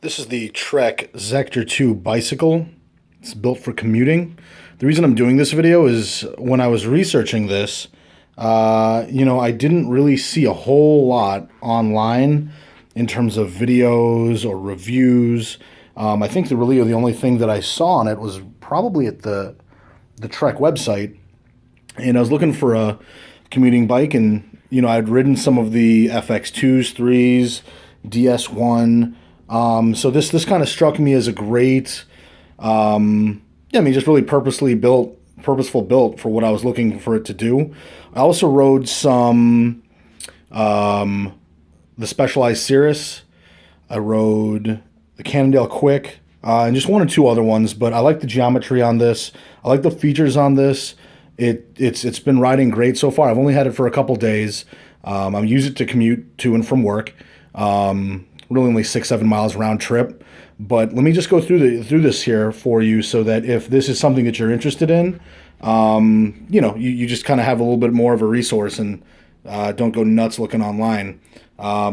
This is the Trek Zektor 2 bicycle. It's built for commuting. The reason I'm doing this video is when I was researching this, I didn't really see a whole lot online in terms of videos or reviews. I think the only thing that I saw on it was probably at the Trek website. And I was looking for a commuting bike, and I'd ridden some of the FX2s, 3s, DS1. So this kind of struck me as a great, just really purposeful built for what I was looking for it to do. I also rode some, the Specialized Sirrus. I rode the Cannondale Quick, and just one or two other ones, but I like the geometry on this. I like the features on this. It's been riding great so far. I've only had it for a couple days. I use it to commute to and from work. Really only 6-7 miles round trip. But let me just go through this here for you so that if this is something that you're interested in, you just kind of have a little bit more of a resource and don't go nuts looking online.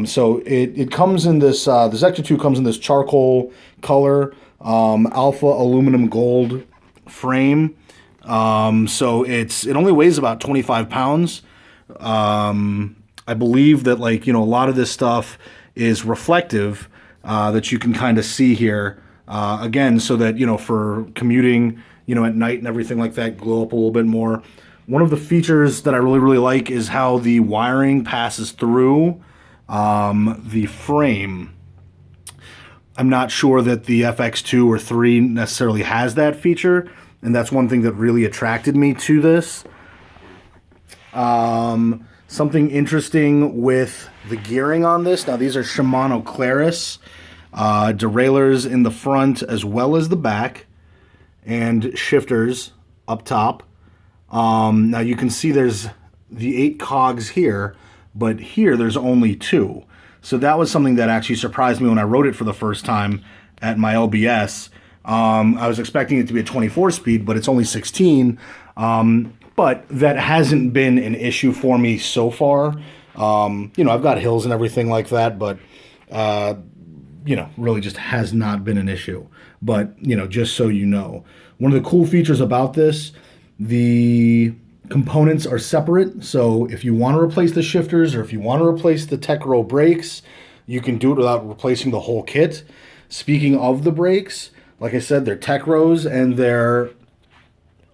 So it comes in this, the Zektor 2 comes in this charcoal color, alpha aluminum gold frame. So it only weighs about 25 pounds. I believe that a lot of this stuff is reflective, that you can kind of see here, again, so that, for commuting, at night and everything like that, glow up a little bit more. One of the features that I really, really like is how the wiring passes through, the frame. I'm not sure that the FX2 or 3 necessarily has that feature, and that's one thing that really attracted me to this. Something interesting with the gearing on this. Now, these are Shimano Claris derailleurs in the front as well as the back, and shifters up top. Now, you can see there's the 8 cogs here, but here there's only 2. So that was something that actually surprised me when I rode it for the first time at my LBS. I was expecting it to be a 24 speed, but it's only 16. But that hasn't been an issue for me so far. I've got hills and everything like that, but, really just has not been an issue. But, just so you know, one of the cool features about this, the components are separate. So if you want to replace the shifters or if you want to replace the Tech Row brakes, you can do it without replacing the whole kit. Speaking of the brakes, like I said, they're Tech Rows and they're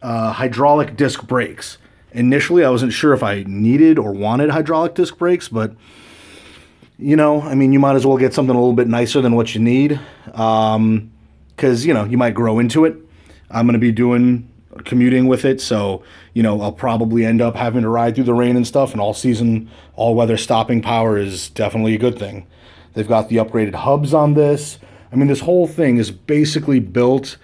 hydraulic disc brakes. Initially, I wasn't sure if I needed or wanted hydraulic disc brakes, but, you might as well get something a little bit nicer than what you need, because, you might grow into it. I'm going to be doing commuting with it, so, I'll probably end up having to ride through the rain and stuff, and all season, all-weather stopping power is definitely a good thing. They've got the upgraded hubs on this. This whole thing is basically built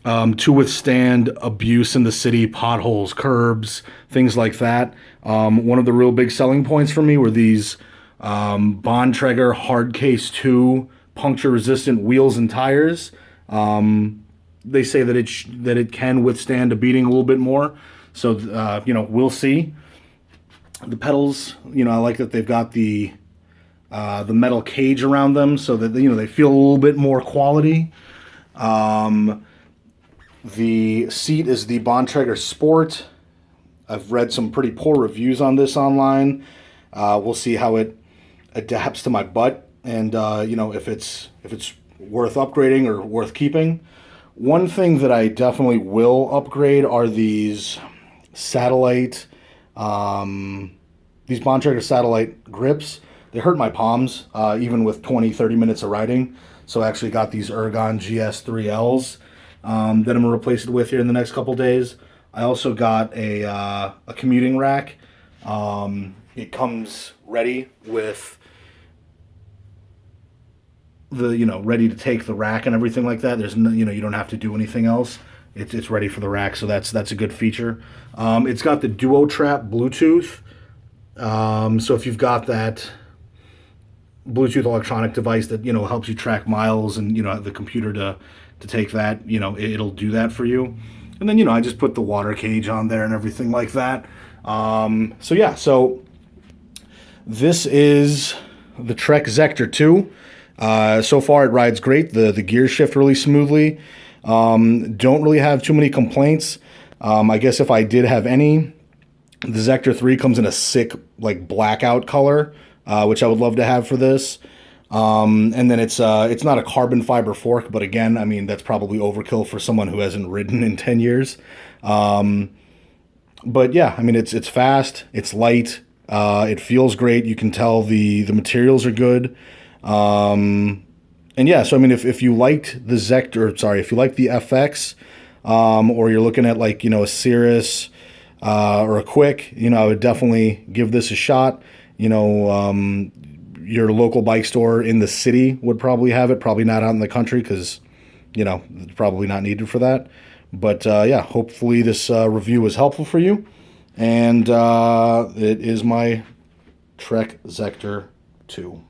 to withstand abuse in the city, potholes, curbs, things like that. One of the real big selling points for me were these Bontrager Hardcase 2 puncture-resistant wheels and tires. They say that it can withstand a beating a little bit more. So, we'll see. The pedals, I like that they've got the metal cage around them so that, they feel a little bit more quality. The seat is the Bontrager Sport. I've read some pretty poor reviews on this online. We'll see how it adapts to my butt and, if it's worth upgrading or worth keeping. One thing that I definitely will upgrade are these satellite, these Bontrager satellite grips. They hurt my palms, even with 20-30 minutes of riding. So I actually got these Ergon GS3Ls. That I'm going to replace it with here in the next couple days. I also got a commuting rack. It comes ready with the, ready to take the rack and everything like that. There's no, you don't have to do anything else. It's ready for the rack, so that's a good feature. It's got the Duo Trap Bluetooth. So if you've got that Bluetooth electronic device that, helps you track miles and, the computer to take that, it'll do that for you. And then, I just put the water cage on there and everything like that. So this is the Trek Zektor 2. So far, it rides great. The gears shift really smoothly. Don't really have too many complaints. I guess if I did have any, the Zektor 3 comes in a sick, like, blackout color, which I would love to have for this. And then it's not a carbon fiber fork, but again, I mean, that's probably overkill for someone who hasn't ridden in 10 years. But yeah, I mean, it's fast, it's light, it feels great. You can tell the materials are good. And yeah, so I mean, if you liked the Zektor, sorry, if you like the FX, or you're looking at, like, a Sirrus, or a Quick, I would definitely give this a shot. Your local bike store in the city would probably have it, probably not out in the country because, it's probably not needed for that. But yeah, hopefully this review was helpful for you. And it is my Trek Zektor 2.